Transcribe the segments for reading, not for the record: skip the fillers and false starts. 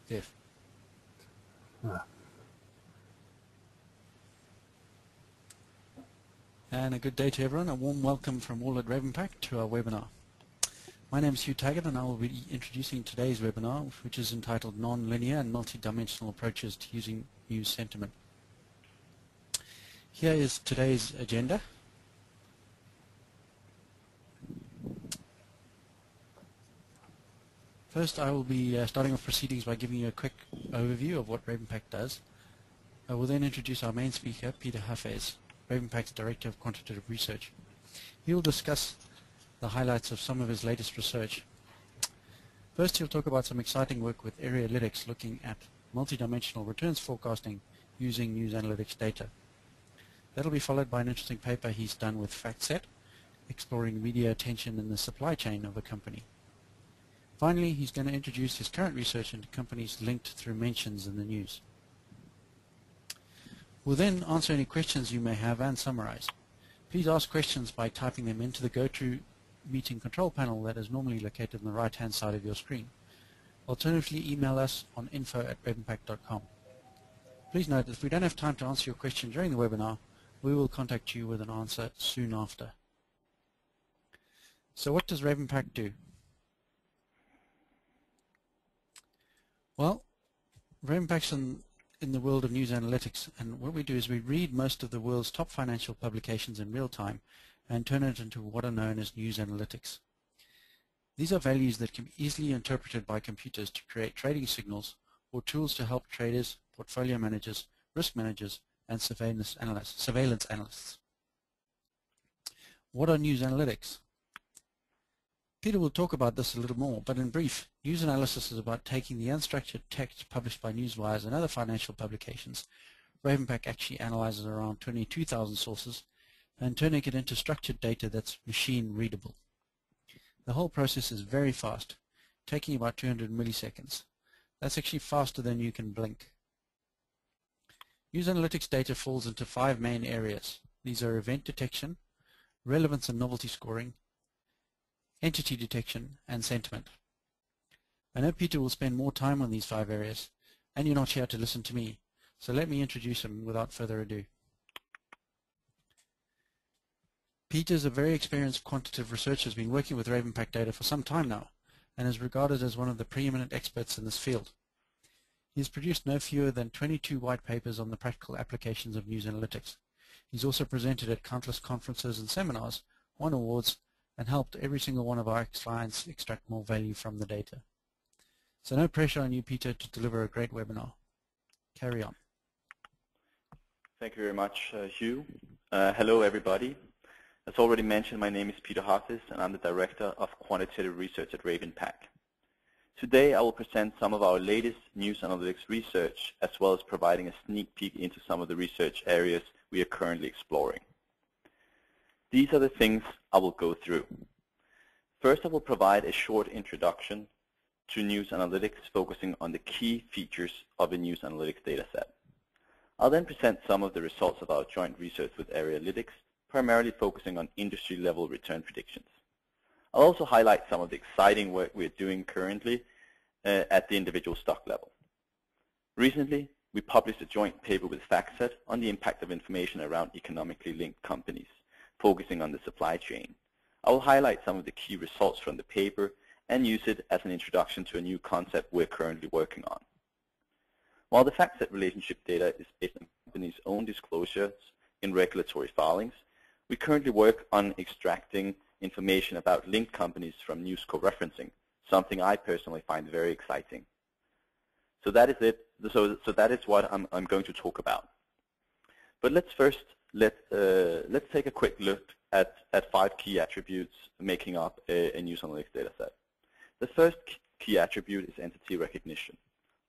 Jeff. And a good day to everyone. A warm welcome from all at RavenPack to our webinar. My name is Hugh Taggart, and I will be introducing today's webinar, which is entitled Non-Linear and Multidimensional Approaches to Using News Sentiment. Here is today's agenda. First, I will be starting off proceedings by giving you a quick overview of what RavenPack does. I will then introduce our main speaker, Peter Hafez, RavenPack's Director of Quantitative Research. He will discuss the highlights of some of his latest research. First, he'll talk about some exciting work with area analytics looking at multidimensional returns forecasting using news analytics data. That'll be followed by an interesting paper he's done with FactSet, exploring media attention in the supply chain of a company. Finally, he's going to introduce his current research into companies linked through mentions in the news. We'll then answer any questions you may have and summarize. Please ask questions by typing them into the GoToMeeting control panel that is normally located on the right-hand side of your screen. Alternatively, email us on info@ravenpack.com. Please note that if we don't have time to answer your question during the webinar, we will contact you with an answer soon after. So what does RavenPack do? Well, RavenPack's in the world of news analytics, and what we do is we read most of the world's top financial publications in real time and turn it into what are known as news analytics. These are values that can be easily interpreted by computers to create trading signals or tools to help traders, portfolio managers, risk managers, and surveillance analysts. What are news analytics? Peter will talk about this a little more, but in brief, news analysis is about taking the unstructured text published by newswires and other financial publications. RavenPack actually analyzes around 22,000 sources and turning it into structured data that's machine readable. The whole process is very fast, taking about 200 milliseconds. That's actually faster than you can blink. News analytics data falls into 5 main areas. These are event detection, relevance and novelty scoring, entity detection, and sentiment. I know Peter will spend more time on these 5 areas, and you're not here to listen to me, so let me introduce him without further ado. Peter is a very experienced quantitative researcher, has been working with RavenPack data for some time now, and is regarded as one of the preeminent experts in this field. He has produced no fewer than 22 white papers on the practical applications of news analytics. He's also presented at countless conferences and seminars, won awards, and helped every single one of our clients extract more value from the data. So no pressure on you, Peter, to deliver a great webinar. Carry on. Thank you very much, Hugh. Hello, everybody. As already mentioned, my name is Peter Hafez, and I'm the Director of Quantitative Research at RavenPack. Today, I will present some of our latest news analytics research, as well as providing a sneak peek into some of the research areas we are currently exploring. These are the things I will go through. First, I will provide a short introduction to news analytics, focusing on the key features of a news analytics dataset. I'll then present some of the results of our joint research with area analytics, primarily focusing on industry-level return predictions. I'll also highlight some of the exciting work we're doing currently at the individual stock level. Recently, we published a joint paper with FactSet on the impact of information around economically linked companies, focusing on the supply chain. I will highlight some of the key results from the paper and use it as an introduction to a new concept we're currently working on. While the FactSet relationship data is based on companies' own disclosures in regulatory filings, we currently work on extracting information about linked companies from news co-referencing, something I personally find very exciting. So that is it. So that is what I'm going to talk about. But let's first let's take a quick look at 5 key attributes making up a news analytics dataset. The first key attribute is entity recognition.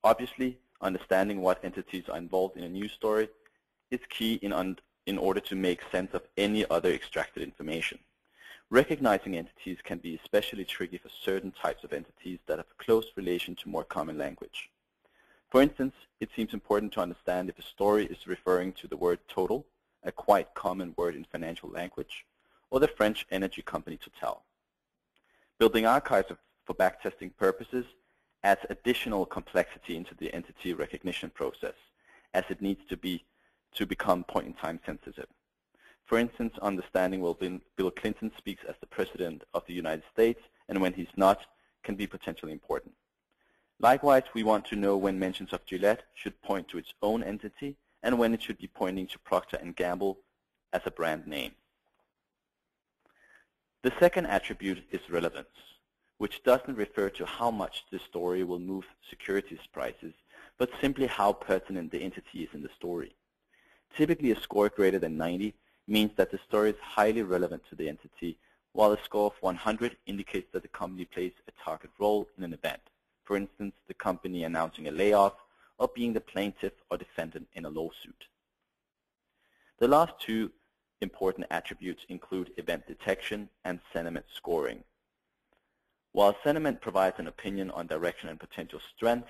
Obviously, understanding what entities are involved in a news story is key in order to make sense of any other extracted information. Recognizing entities can be especially tricky for certain types of entities that have a close relation to more common language. For instance, it seems important to understand if a story is referring to the word total, a quite common word in financial language, or the French energy company Total. Building archives for backtesting purposes adds additional complexity into the entity recognition process, as it needs to become point-in-time sensitive. For instance, understanding when Bill Clinton speaks as the President of the United States and when he's not can be potentially important. Likewise, we want to know when mentions of Gillette should point to its own entity and when it should be pointing to Procter & Gamble as a brand name. The second attribute is relevance, which doesn't refer to how much the story will move securities prices, but simply how pertinent the entity is in the story. Typically, a score greater than 90 means that the story is highly relevant to the entity, while a score of 100 indicates that the company plays a target role in an event. For instance, the company announcing a layoff or being the plaintiff or defendant in a lawsuit. The last two important attributes include event detection and sentiment scoring. While sentiment provides an opinion on direction and potential strength,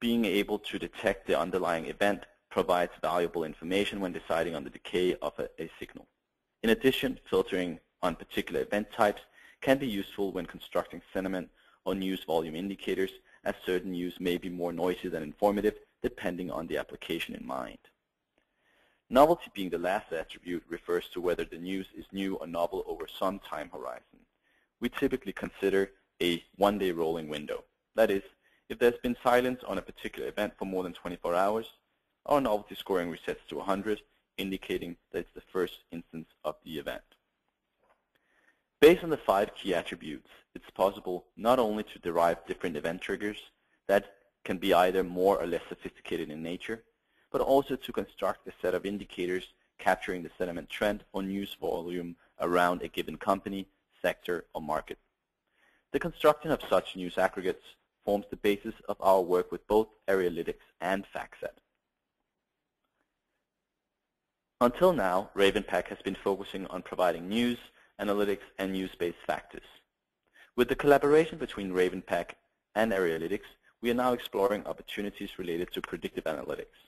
being able to detect the underlying event provides valuable information when deciding on the decay of a signal. In addition, filtering on particular event types can be useful when constructing sentiment or news volume indicators, as certain news may be more noisy than informative depending on the application in mind. Novelty, being the last attribute, refers to whether the news is new or novel over some time horizon. We typically consider a one-day rolling window. That is, if there's been silence on a particular event for more than 24 hours, our novelty scoring resets to 100, indicating that it's the first instance of the event. Based on the 5 key attributes, it's possible not only to derive different event triggers that can be either more or less sophisticated in nature, but also to construct a set of indicators capturing the sentiment trend or news volume around a given company, sector, or market. The construction of such news aggregates forms the basis of our work with both Analytics and FactSet. Until now, RavenPack has been focusing on providing news, analytics, and news-based factors. With the collaboration between RavenPack and Analytics, we are now exploring opportunities related to predictive analytics,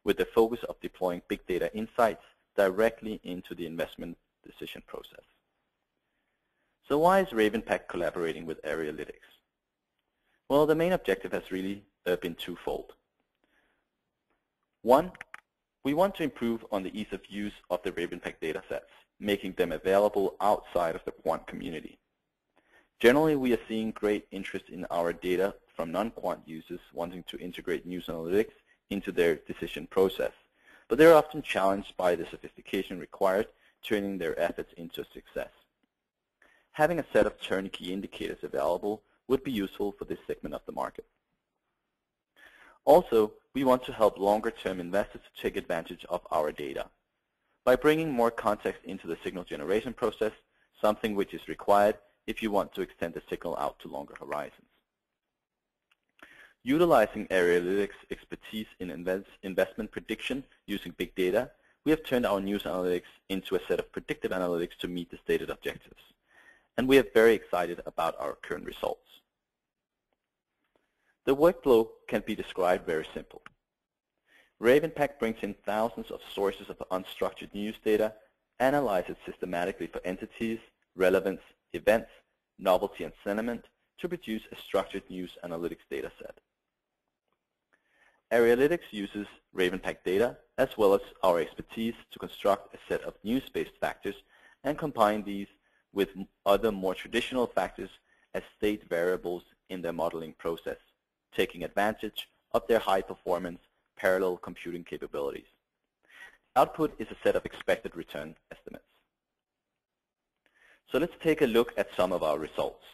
with the focus of deploying big data insights directly into the investment decision process. So why is RavenPack collaborating with Analytics? Well, the main objective has really been twofold. One, we want to improve on the ease of use of the RavenPack datasets, making them available outside of the quant community. Generally, we are seeing great interest in our data from non-quant users wanting to integrate news analytics into their decision process, but they're often challenged by the sophistication required, turning their efforts into success. Having a set of turnkey indicators available would be useful for this segment of the market. Also, we want to help longer-term investors to take advantage of our data by bringing more context into the signal generation process, something which is required if you want to extend the signal out to longer horizons. Utilizing Analytics' expertise in investment prediction using big data, we have turned our news analytics into a set of predictive analytics to meet the stated objectives. And we are very excited about our current results. The workflow can be described very simple. RavenPack brings in thousands of sources of unstructured news data, analyzes systematically for entities, relevance, events, novelty, and sentiment to produce a structured news analytics dataset. Analytics uses RavenPack data as well as our expertise to construct a set of news-based factors and combine these with other more traditional factors as state variables in their modeling process, taking advantage of their high-performance parallel computing capabilities. Output is a set of expected return estimates. So let's take a look at some of our results.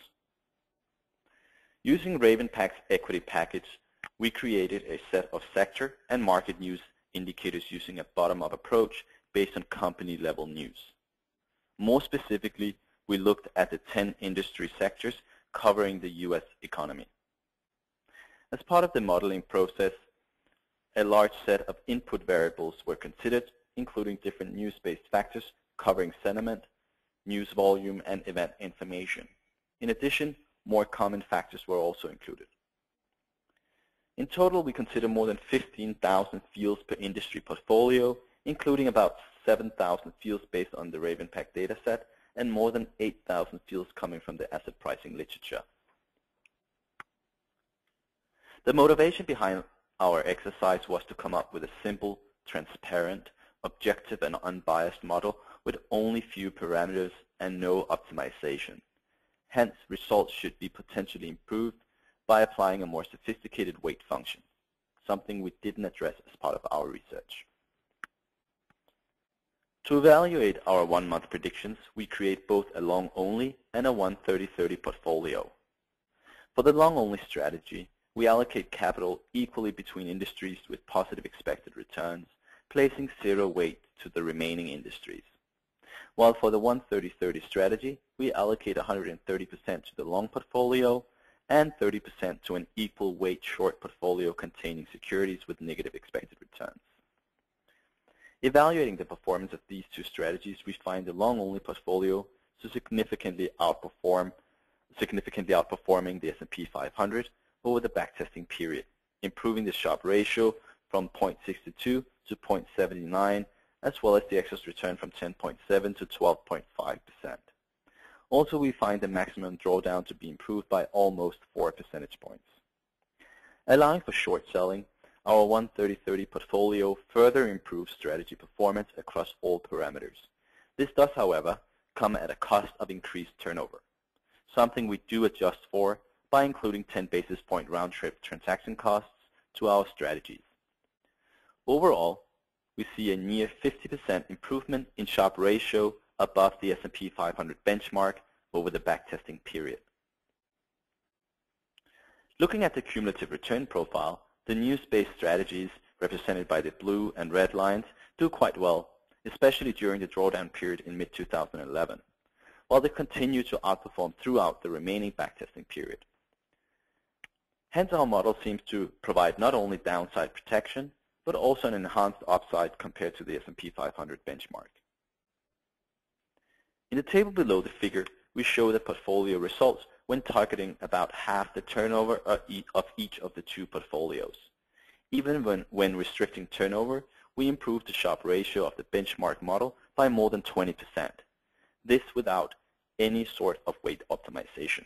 Using RavenPack's equity package, we created a set of sector and market news indicators using a bottom-up approach based on company-level news. More specifically, we looked at the 10 industry sectors covering the U.S. economy. As part of the modeling process, a large set of input variables were considered, including different news-based factors covering sentiment, news volume, and event information. In addition, more common factors were also included. In total, we consider more than 15,000 fields per industry portfolio, including about 7,000 fields based on the RavenPack dataset and more than 8,000 fields coming from the asset pricing literature. The motivation behind our exercise was to come up with a simple, transparent, objective, and unbiased model with only few parameters and no optimization. Hence, results should be potentially improved by applying a more sophisticated weight function, something we didn't address as part of our research. To evaluate our 1-month predictions, we create both a long-only and a 1-30-30 portfolio. For the long-only strategy, we allocate capital equally between industries with positive expected returns, placing 0 weight to the remaining industries. While for the 1-30-30 strategy, we allocate 130% to the long portfolio and 30% to an equal weight short portfolio containing securities with negative expected returns. Evaluating the performance of these two strategies, we find the long-only portfolio to significantly outperforming the S&P 500 over the backtesting period, improving the Sharpe ratio from 0.62 to 0.79, as well as the excess return from 10.7 to 12.5%. Also, we find the maximum drawdown to be improved by almost 4 percentage points. Allowing for short selling, our 1-30-30 portfolio further improves strategy performance across all parameters. This does, however, come at a cost of increased turnover, something we do adjust for by including 10 basis point round-trip transaction costs to our strategies. Overall, we see a near 50% improvement in Sharpe ratio above the S&P 500 benchmark over the backtesting period. Looking at the cumulative return profile, the news-based strategies represented by the blue and red lines do quite well, especially during the drawdown period in mid-2011, while they continue to outperform throughout the remaining backtesting period. Hence, our model seems to provide not only downside protection, but also an enhanced upside compared to the S&P 500 benchmark. In the table below the figure, we show the portfolio results when targeting about half the turnover of each of the two portfolios. Even when restricting turnover, we improve the Sharpe ratio of the benchmark model by more than 20%. This without any sort of weight optimization.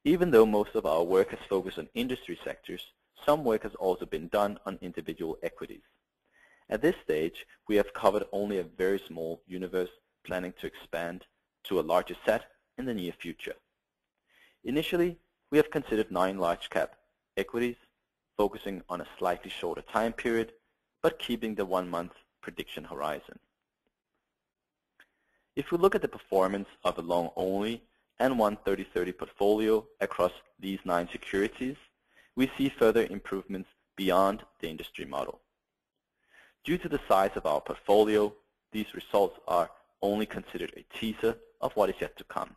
Even though most of our work has focused on industry sectors, some work has also been done on individual equities. At this stage, we have covered only a very small universe, planning to expand to a larger set in the near future. Initially, we have considered 9 large-cap equities, focusing on a slightly shorter time period, but keeping the 1-month prediction horizon. If we look at the performance of a long-only and 1-30-30 portfolio across these 9 securities, we see further improvements beyond the industry model. Due to the size of our portfolio, these results are only considered a teaser of what is yet to come.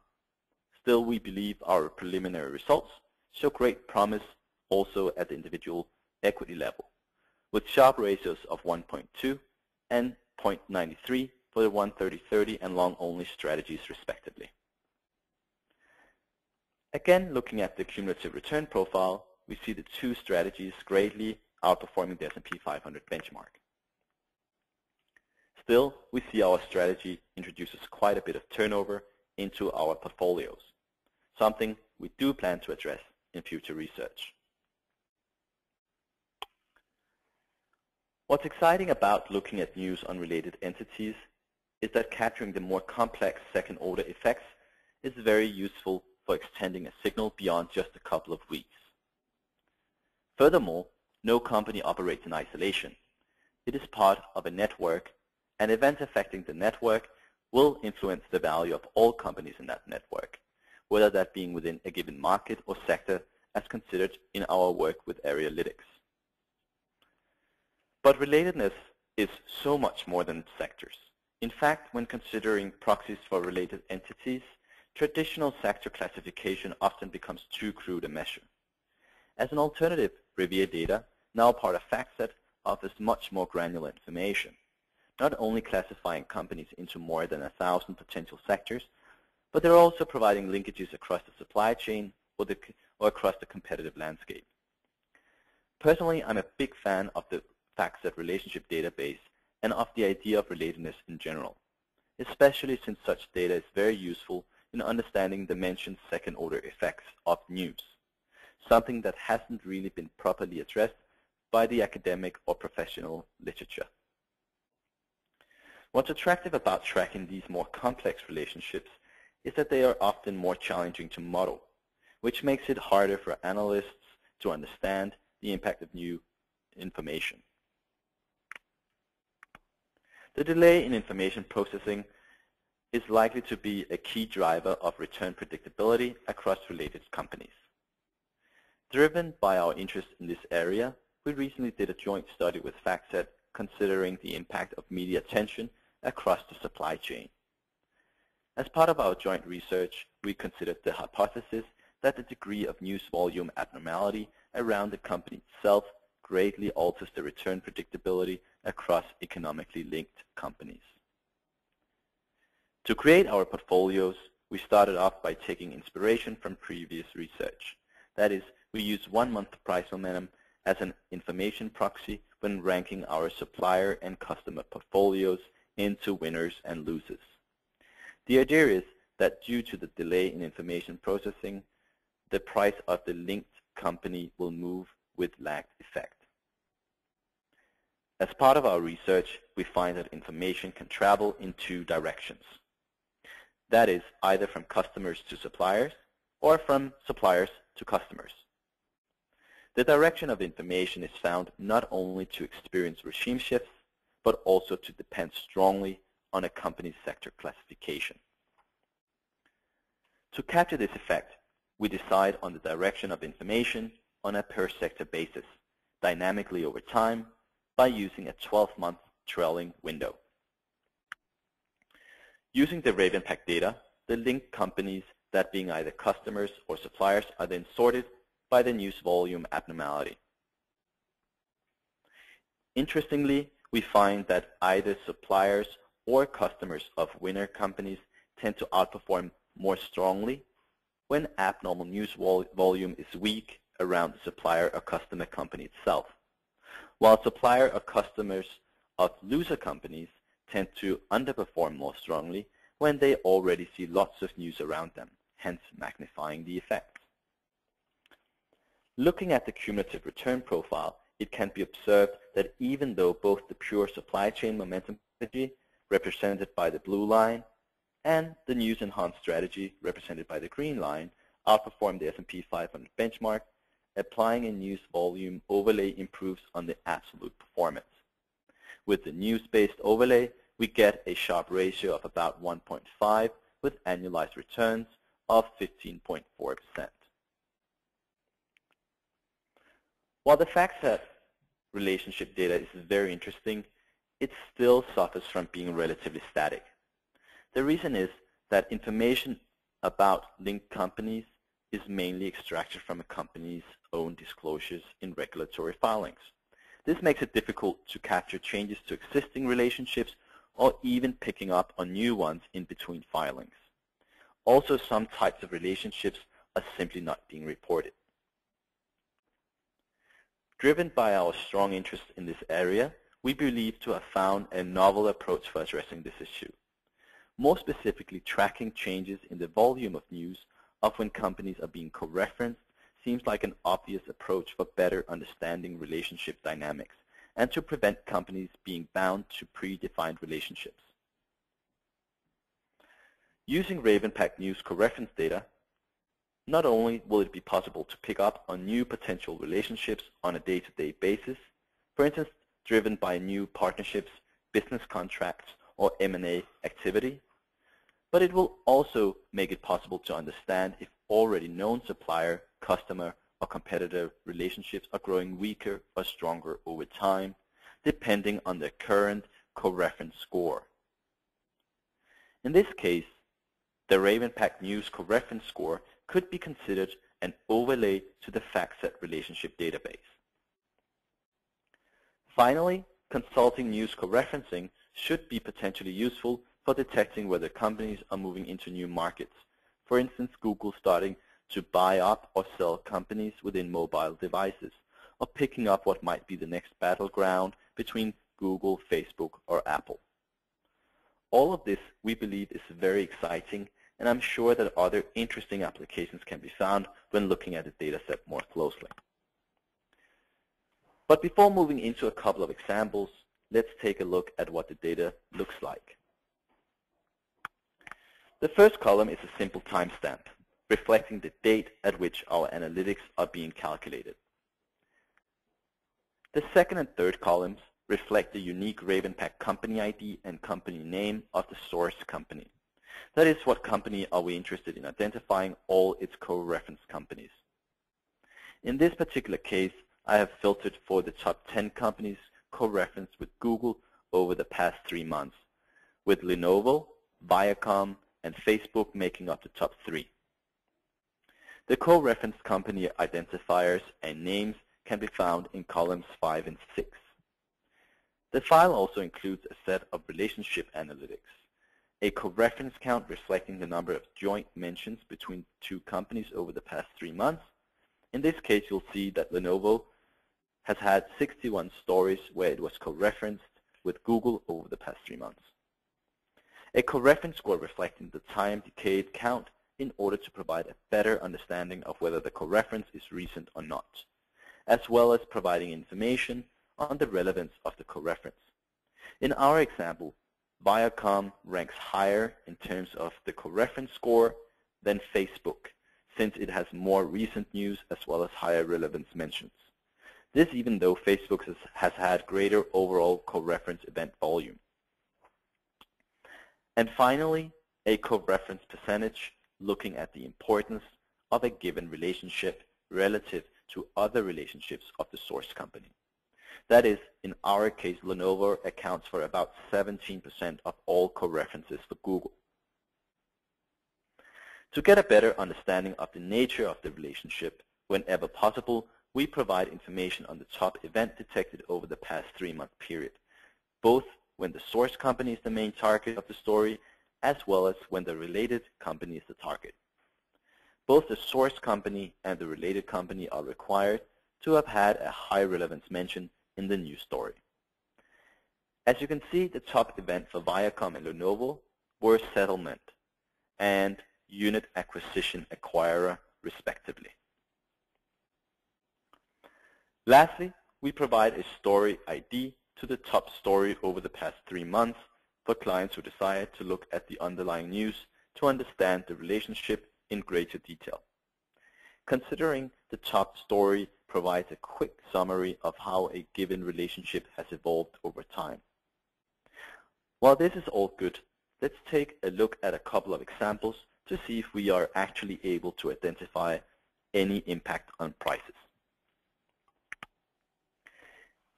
Still, we believe our preliminary results show great promise also at the individual equity level, with Sharpe ratios of 1.2 and 0.93 for the 1-30-30 and long-only strategies respectively. Again, looking at the cumulative return profile, we see the two strategies greatly outperforming the S&P 500 benchmark. Still, we see our strategy introduces quite a bit of turnover into our portfolios, something we do plan to address in future research. What's exciting about looking at news on related entities is that capturing the more complex second-order effects is very useful for extending a signal beyond just a couple of weeks. Furthermore, no company operates in isolation. It is part of a network, and events affecting the network will influence the value of all companies in that network, whether that being within a given market or sector as considered in our work with Analytics. But relatedness is so much more than sectors. In fact, when considering proxies for related entities, traditional sector classification often becomes too crude a measure. As an alternative, Revere data, now part of FactSet, offers much more granular information, not only classifying companies into more than 1,000 potential sectors, but they're also providing linkages across the supply chain or across the competitive landscape. Personally, I'm a big fan of the FactSet relationship database and of the idea of relatedness in general, especially since such data is very useful in understanding the mentioned second-order effects of news. something that hasn't really been properly addressed by the academic or professional literature. What's attractive about tracking these more complex relationships is that they are often more challenging to model, which makes it harder for analysts to understand the impact of new information. The delay in information processing is likely to be a key driver of return predictability across related companies. Driven by our interest in this area, we recently did a joint study with FactSet considering the impact of media attention across the supply chain. As part of our joint research, we considered the hypothesis that the degree of news volume abnormality around the company itself greatly alters the return predictability across economically linked companies. To create our portfolios, we started off by taking inspiration from previous research. That is, we use 1 month price momentum as an information proxy when ranking our supplier and customer portfolios into winners and losers. The idea is that due to the delay in information processing, the price of the linked company will move with lagged effect. As part of our research, we find that information can travel in 2 directions. That is, either from customers to suppliers or from suppliers to customers. The direction of information is found not only to experience regime shifts, but also to depend strongly on a company's sector classification. To capture this effect, we decide on the direction of information on a per sector basis, dynamically over time, by using a 12-month trailing window. Using the RavenPack data, the linked companies, that being either customers or suppliers, are then sorted by the news volume abnormality. Interestingly, we find that either suppliers or customers of winner companies tend to outperform more strongly when abnormal news volume is weak around the supplier or customer company itself, while supplier or customers of loser companies tend to underperform more strongly when they already see lots of news around them, hence magnifying the effect. Looking at the cumulative return profile, it can be observed that even though both the pure supply chain momentum strategy, represented by the blue line, and the news enhanced strategy, represented by the green line, outperform the S&P 500 benchmark, applying a news volume overlay improves on the absolute performance. With the news-based overlay, we get a Sharpe ratio of about 1.5 with annualized returns of 15.4%. While the FactSet relationship data is very interesting, it still suffers from being relatively static. The reason is that information about linked companies is mainly extracted from a company's own disclosures in regulatory filings. This makes it difficult to capture changes to existing relationships or even picking up on new ones in between filings. Also, some types of relationships are simply not being reported. Driven by our strong interest in this area, we believe to have found a novel approach for addressing this issue. More specifically, tracking changes in the volume of news of when companies are being co-referenced seems like an obvious approach for better understanding relationship dynamics and to prevent companies being bound to predefined relationships. Using RavenPack News co-reference data, not only will it be possible to pick up on new potential relationships on a day-to-day basis, for instance, driven by new partnerships, business contracts, or M&A activity, but it will also make it possible to understand if already known supplier, customer, or competitor relationships are growing weaker or stronger over time, depending on their current co-reference score. In this case, the RavenPack News co-reference score could be considered an overlay to the FactSet relationship database. Finally, consulting news co-referencing should be potentially useful for detecting whether companies are moving into new markets. For instance, Google starting to buy up or sell companies within mobile devices, or picking up what might be the next battleground between Google, Facebook, or Apple. All of this, we believe, is very exciting and I'm sure that other interesting applications can be found when looking at the dataset more closely. But before moving into a couple of examples, let's take a look at what the data looks like. The first column is a simple timestamp, reflecting the date at which our analytics are being calculated. The second and third columns reflect the unique RavenPack company ID and company name of the source company. That is, what company are we interested in identifying all its co-reference companies. In this particular case, I have filtered for the top 10 companies co-referenced with Google over the past 3 months, with Lenovo, Viacom, and Facebook making up the top 3. The co-reference company identifiers and names can be found in columns 5 and 6. The file also includes a set of relationship analytics, a co-reference count reflecting the number of joint mentions between 2 companies over the past 3 months. In this case, you'll see that Lenovo has had 61 stories where it was co-referenced with Google over the past 3 months. A co-reference score reflecting the time decade count in order to provide a better understanding of whether the co-reference is recent or not, as well as providing information on the relevance of the co-reference. In our example, Viacom ranks higher in terms of the co-reference score than Facebook, since it has more recent news as well as higher relevance mentions. This even though Facebook has had greater overall co-reference event volume. And finally, a co-reference percentage looking at the importance of a given relationship relative to other relationships of the source company. That is, in our case, Lenovo accounts for about 17% of all co-references for Google. To get a better understanding of the nature of the relationship, whenever possible, we provide information on the top event detected over the past 3-month period, both when the source company is the main target of the story, as well as when the related company is the target. Both the source company and the related company are required to have had a high relevance mention in the news story. As you can see, the top event for Viacom and Lenovo were settlement and unit acquisition acquirer, respectively. Lastly, we provide a story ID to the top story over the past 3 months for clients who desire to look at the underlying news to understand the relationship in greater detail. Considering the top story provides a quick summary of how a given relationship has evolved over time. While this is all good, let's take a look at a couple of examples to see if we are actually able to identify any impact on prices.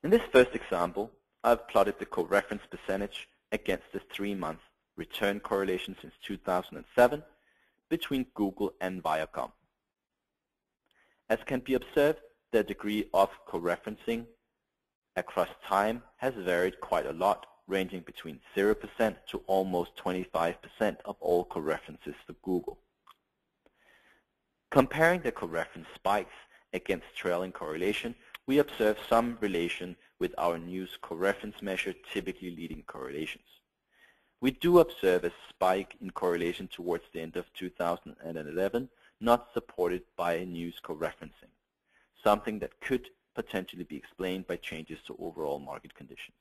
In this first example, I've plotted the co-reference percentage against the 3-month return correlation since 2007 between Google and Viacom. As can be observed, the degree of co-referencing across time has varied quite a lot, ranging between 0% to almost 25% of all co-references for Google. Comparing the co-reference spikes against trailing correlation, we observe some relation with our news co-reference measure typically leading correlations. We do observe a spike in correlation towards the end of 2011, not supported by news co-referencing, something that could potentially be explained by changes to overall market conditions.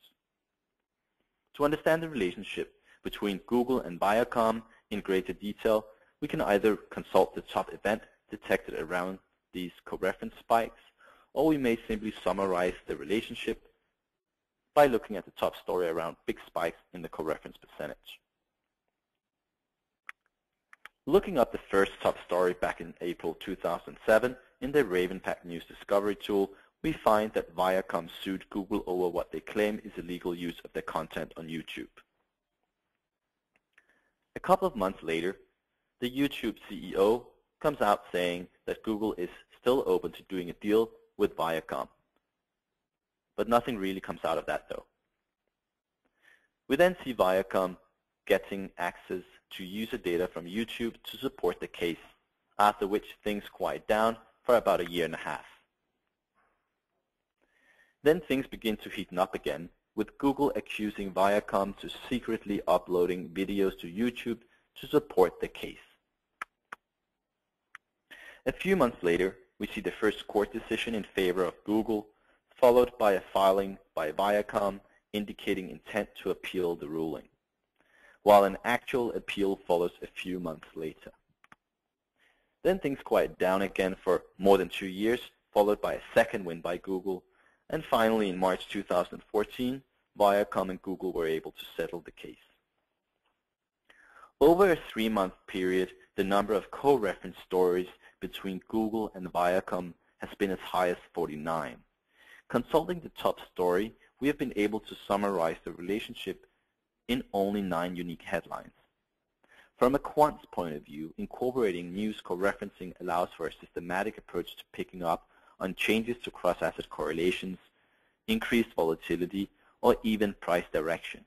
To understand the relationship between Google and Viacom in greater detail, we can either consult the top event detected around these co-reference spikes, or we may simply summarize the relationship by looking at the top story around big spikes in the co-reference percentage. Looking up the first top story back in April 2007 in the RavenPack News Discovery tool, we find that Viacom sued Google over what they claim is illegal use of their content on YouTube. A couple of months later, the YouTube CEO comes out saying that Google is still open to doing a deal with Viacom. But nothing really comes out of that, though. We then see Viacom getting access to user data from YouTube to support the case, after which things quiet down for about a year and a half. Then things begin to heat up again, with Google accusing Viacom to secretly uploading videos to YouTube to support the case, A few months later, we see the first court decision in favor of Google, followed by a filing by Viacom indicating intent to appeal the ruling, while an actual appeal follows a few months later. Then things quiet down again for more than 2 years, followed by a second win by Google, and finally in March 2014, Viacom and Google were able to settle the case. Over a 3-month period, the number of co-reference stories between Google and Viacom has been as high as 49. Consulting the top story, we have been able to summarize the relationship in only 9 unique headlines. From a quant's point of view, incorporating news co-referencing allows for a systematic approach to picking up on changes to cross-asset correlations, increased volatility, or even price direction.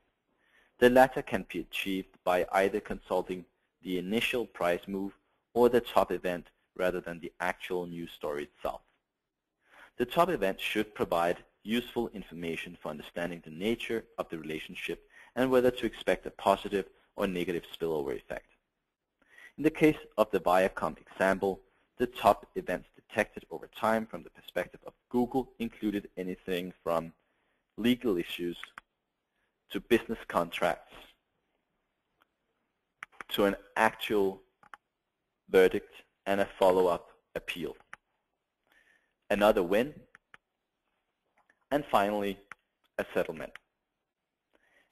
The latter can be achieved by either consulting the initial price move or the top event rather than the actual news story itself. The top event should provide useful information for understanding the nature of the relationship and whether to expect a positive or negative spillover effect. In the case of the Viacom example, the top events detected over time from the perspective of Google included anything from legal issues to business contracts to an actual verdict and a follow-up appeal, another win, and finally a settlement.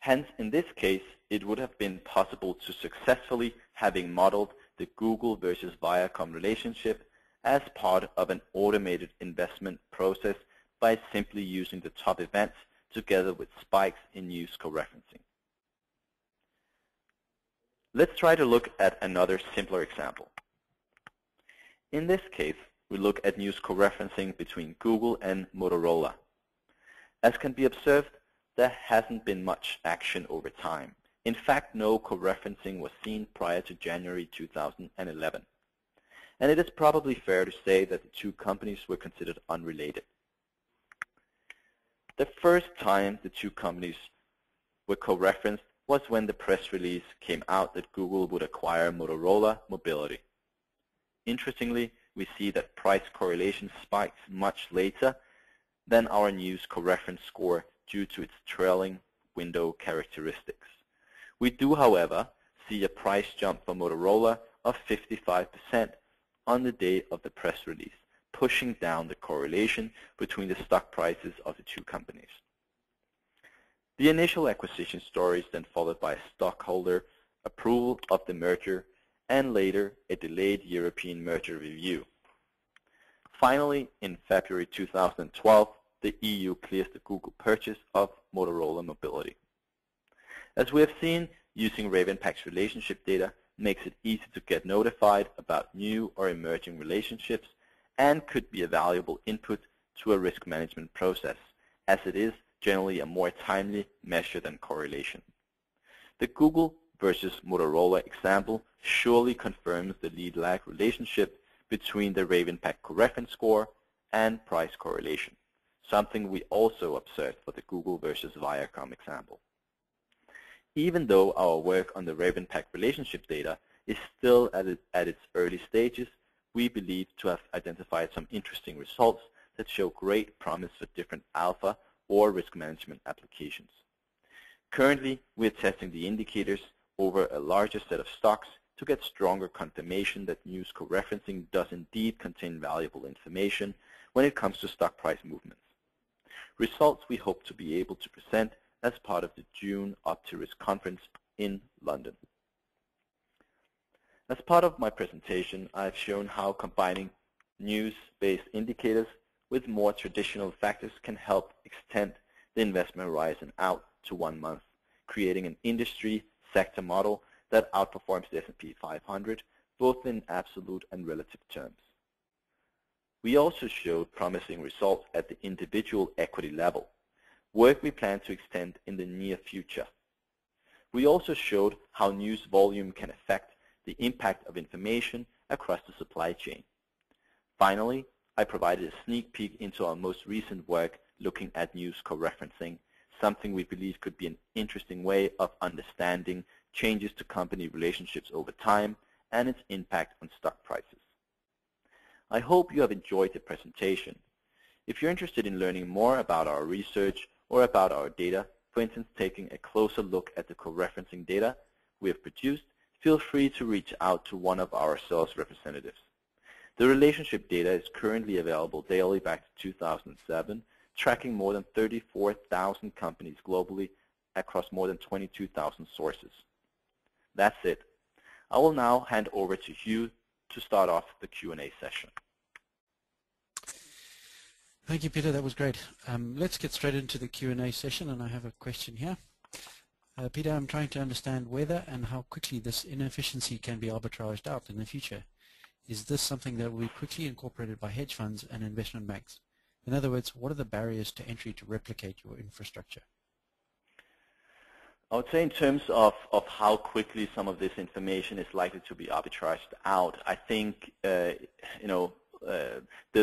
Hence, in this case, it would have been possible to successfully having modeled the Google versus Viacom relationship as part of an automated investment process by simply using the top events together with spikes in news co-referencing. Let's try to look at another simpler example. In this case, we look at news co-referencing between Google and Motorola. As can be observed, there hasn't been much action over time. In fact, no co-referencing was seen prior to January 2011. And it is probably fair to say that the two companies were considered unrelated. The first time the two companies were co-referenced was when the press release came out that Google would acquire Motorola Mobility. Interestingly, we see that price correlation spikes much later than our news co-reference score due to its trailing window characteristics. We do, however, see a price jump for Motorola of 55% on the day of the press release, pushing down the correlation between the stock prices of the two companies. The initial acquisition story is then followed by a stockholder approval of the merger and later a delayed European merger review. Finally, in February 2012, the EU clears the Google purchase of Motorola Mobility. As we have seen, using RavenPack's relationship data makes it easy to get notified about new or emerging relationships and could be a valuable input to a risk management process, as it is generally a more timely measure than correlation. The Google versus Motorola example surely confirms the lead-lag relationship between the RavenPack co-reference score and price correlation, something we also observed for the Google versus Viacom example. Even though our work on the RavenPack relationship data is still at its early stages, we believe to have identified some interesting results that show great promise for different alpha or risk management applications. Currently, we are testing the indicators over a larger set of stocks to get stronger confirmation that news co-referencing does indeed contain valuable information when it comes to stock price movements. Results we hope to be able to present as part of the June Optiris conference in London. As part of my presentation, I've shown how combining news-based indicators with more traditional factors can help extend the investment horizon out to 1 month, creating an industry sector model that outperforms the S&P 500, both in absolute and relative terms. We also showed promising results at the individual equity level, work we plan to extend in the near future. We also showed how news volume can affect the impact of information across the supply chain. Finally, I provided a sneak peek into our most recent work looking at news co-referencing, something we believe could be an interesting way of understanding changes to company relationships over time and its impact on stock prices. I hope you have enjoyed the presentation. If you're interested in learning more about our research or about our data, for instance, taking a closer look at the co-referencing data we have produced, feel free to reach out to one of our sales representatives. The relationship data is currently available daily back to 2007, tracking more than 34,000 companies globally across more than 22,000 sources. That's it. I will now hand over to Hugh to start off the Q&A session. Thank you, Peter. That was great. Let's get straight into the Q&A session, and I have a question here. Peter, I'm trying to understand whether and how quickly this inefficiency can be arbitraged out in the future. Is this something that will be quickly incorporated by hedge funds and investment banks? In other words, what are the barriers to entry to replicate your infrastructure? I would say in terms of how quickly some of this information is likely to be arbitraged out, I think the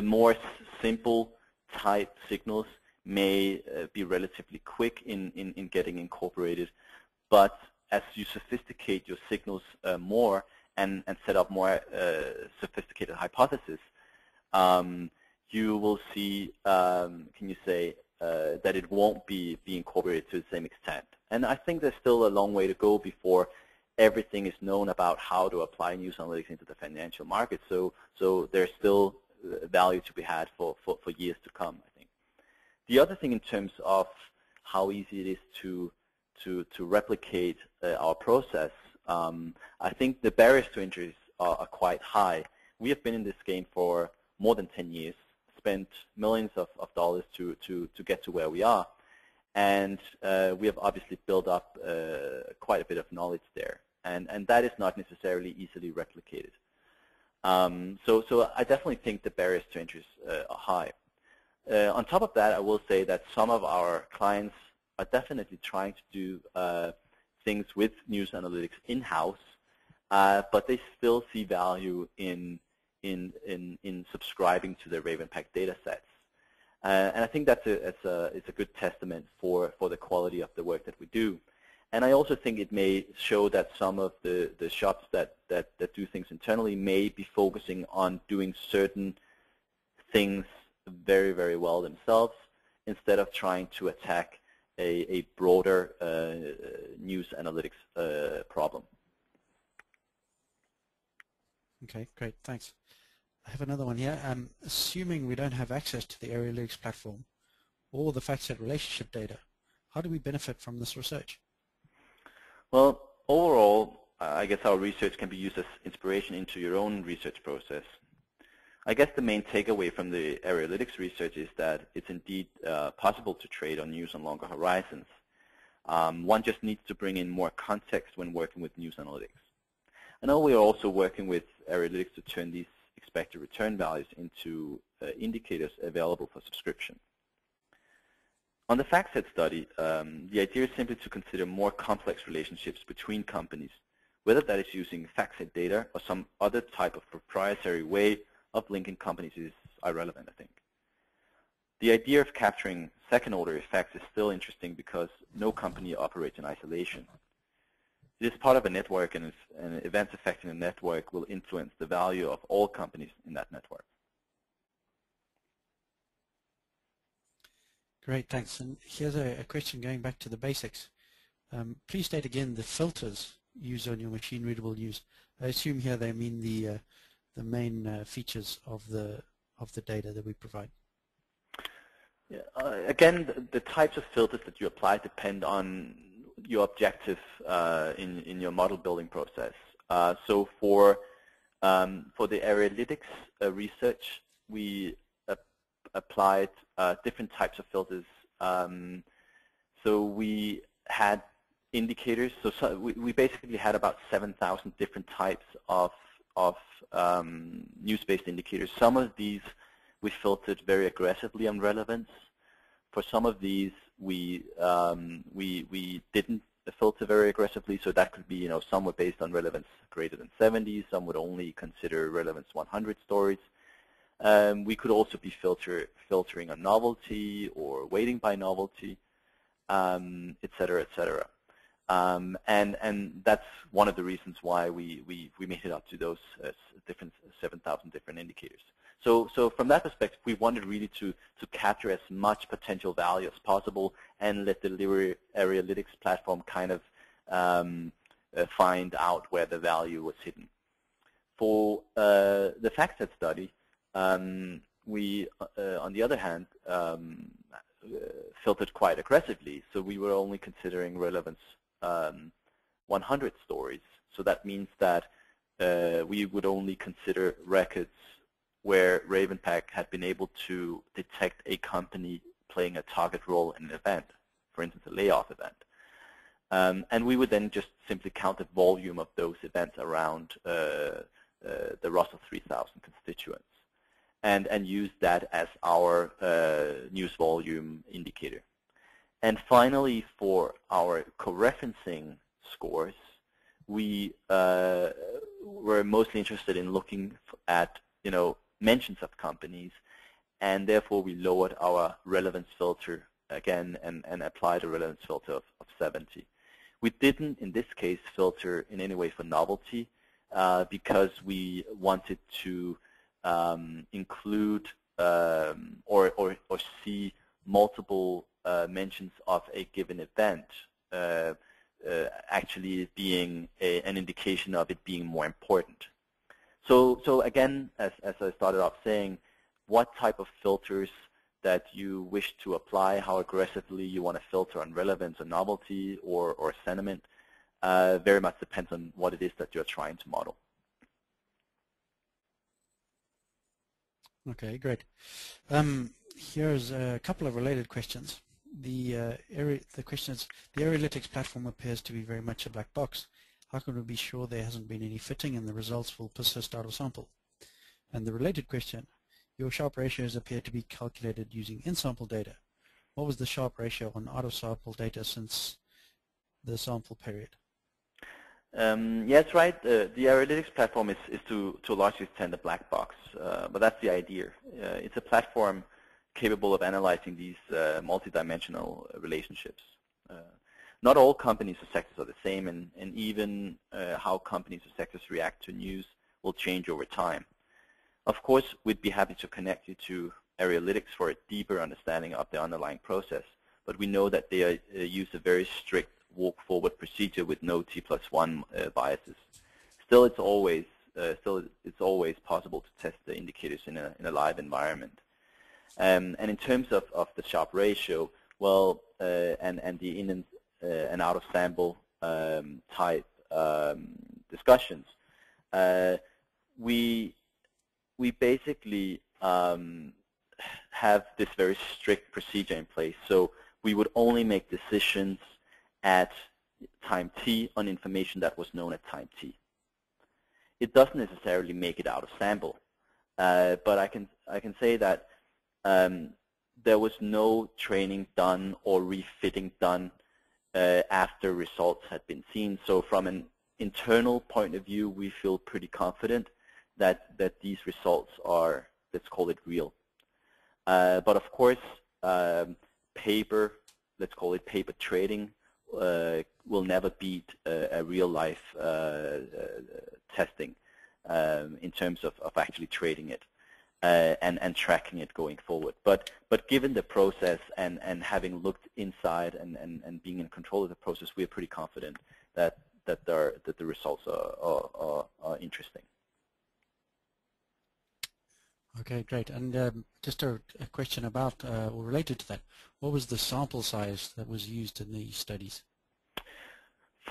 more simple type signals may be relatively quick in getting incorporated, but as you sophisticate your signals more and set up more sophisticated hypotheses, you will see, that it won't be incorporated to the same extent. And I think there's still a long way to go before everything is known about how to apply news analytics into the financial market. So there's still value to be had for years to come, I think. The other thing in terms of how easy it is to replicate our process, I think the barriers to entry are quite high. We have been in this game for more than 10 years, spent millions of dollars to get to where we are. And we have obviously built up quite a bit of knowledge there. And that is not necessarily easily replicated. So I definitely think the barriers to entry are high. On top of that, I will say that some of our clients are definitely trying to do things with news analytics in-house, but they still see value in subscribing to their RavenPack data sets. And I think it's a good testament for the quality of the work that we do. And I also think it may show that some of the shops that do things internally may be focusing on doing certain things very, very well themselves instead of trying to attack a broader news analytics problem. Okay, great, thanks. I have another one here. Assuming we don't have access to the Analytics platform or the FactSet relationship data, how do we benefit from this research? Well, overall, I guess our research can be used as inspiration into your own research process. I guess the main takeaway from the Analytics research is that it's indeed possible to trade on news on longer horizons. One just needs to bring in more context when working with news analytics. I know we are also working with Analytics to turn these expected return values into indicators available for subscription. On the FactSet study, the idea is simply to consider more complex relationships between companies, whether that is using FactSet data or some other type of proprietary way of linking companies is irrelevant, I think. The idea of capturing second-order effects is still interesting because no company operates in isolation. It is part of a network, and events affecting the network will influence the value of all companies in that network. Great, thanks. And here's a question going back to the basics. Please state again the filters used on your machine-readable news. I assume here they mean the main features of the data that we provide. Yeah, again, the types of filters that you apply depend on your objective in your model building process. So for the Analytics research, we applied different types of filters. So we had indicators. So we basically had about 7,000 different types of news-based indicators. Some of these we filtered very aggressively on relevance. For some of these, we didn't filter very aggressively. So that could be, some were based on relevance greater than 70. Some would only consider relevance 100 stories. We could also be filtering on novelty or weighting by novelty, et cetera, et cetera. And that's one of the reasons why we made it up to those different 7,000 different indicators. So from that perspective, we wanted really to capture as much potential value as possible and let the area analytics platform kind of find out where the value was hidden. For the FactSet study, we, on the other hand, filtered quite aggressively. So we were only considering relevance 100 stories. So that means that we would only consider records where RavenPack had been able to detect a company playing a target role in an event, for instance, a layoff event. And we would then just simply count the volume of those events around the Russell 3000 constituents and use that as our news volume indicator. And finally, for our co-referencing scores, we were mostly interested in looking at, mentions of companies, and therefore we lowered our relevance filter again and applied a relevance filter of 70. We didn't, in this case, filter in any way for novelty because we wanted to include or see multiple mentions of a given event actually being an indication of it being more important. So again, as I started off saying, what type of filters that you wish to apply, how aggressively you want to filter on relevance or novelty or sentiment, very much depends on what it is that you're trying to model. Okay, great. Here's a couple of related questions. The question is, the analytics platform appears to be very much a black box. How can we be sure there hasn't been any fitting and the results will persist out of sample? And the related question, your Sharpe ratios appear to be calculated using in-sample data. What was the Sharpe ratio on out-of-sample data since the sample period? Yeah, that's right. The analytics platform is to a large extent a black box, but that's the idea. It's a platform capable of analyzing these multidimensional relationships. Not all companies or sectors are the same, and even how companies or sectors react to news will change over time. Of course, we'd be happy to connect you to area analytics for a deeper understanding of the underlying process, but we know that they use a very strict walk-forward procedure with no T+1 biases. Still, it's always possible to test the indicators in a live environment. And in terms of the Sharpe ratio, well, and the in and out of sample type discussions, we basically have this very strict procedure in place. So we would only make decisions at time t on information that was known at time t. It doesn't necessarily make it out of sample, but I can say that there was no training done or refitting done after results had been seen. So from an internal point of view, we feel pretty confident that these results are, let's call it, real. But of course, let's call it paper trading, will never beat a real-life testing in terms of actually trading it and tracking it going forward. But given the process and having looked inside and being in control of the process, we are pretty confident that the results are interesting. Okay, great. And just a question about, or related to that, what was the sample size that was used in these studies?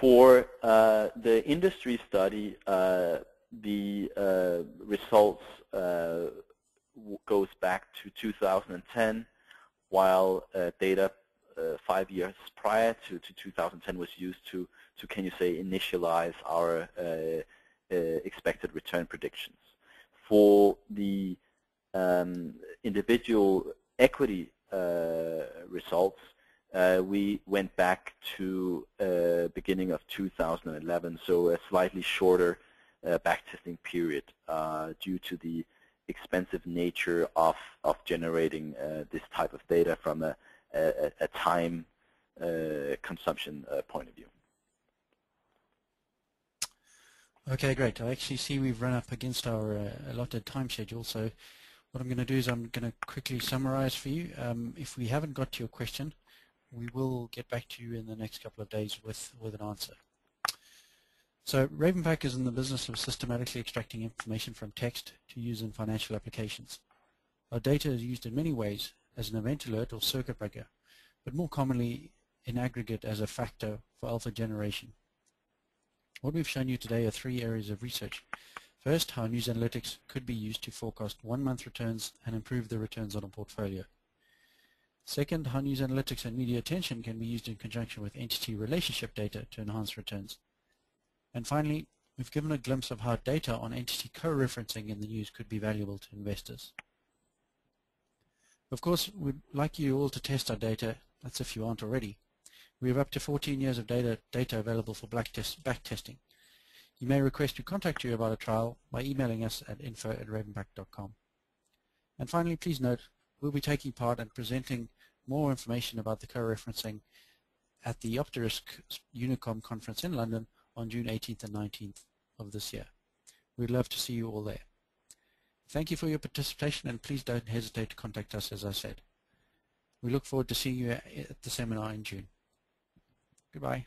For the industry study, the results goes back to 2010, while data 5 years prior to 2010 was used to can you say, initialize our expected return predictions. For the individual equity results, we went back to beginning of 2011, so a slightly shorter backtesting period due to the expensive nature of generating this type of data from a time consumption point of view. Okay, great. I actually see we've run up against our allotted time schedule, so What I'm going to do is I'm going to quickly summarize for you. If we haven't got to your question, we will get back to you in the next couple of days with an answer. So RavenPack is in the business of systematically extracting information from text to use in financial applications. Our data is used in many ways as an event alert or circuit breaker, but more commonly in aggregate as a factor for alpha generation. What we've shown you today are 3 areas of research. First, how news analytics could be used to forecast 1-month returns and improve the returns on a portfolio. Second, how news analytics and media attention can be used in conjunction with entity relationship data to enhance returns. And finally, we've given a glimpse of how data on entity co-referencing in the news could be valuable to investors. Of course, we'd like you all to test our data. That's if you aren't already. We have up to 14 years of data available for back testing. You may request we contact you about a trial by emailing us at info@ravenpack.com. And finally, please note, we'll be taking part and presenting more information about the co-referencing at the Optirisk Unicom conference in London on June 18th and 19th of this year. We'd love to see you all there. Thank you for your participation, and please don't hesitate to contact us, as I said. We look forward to seeing you at the seminar in June. Goodbye.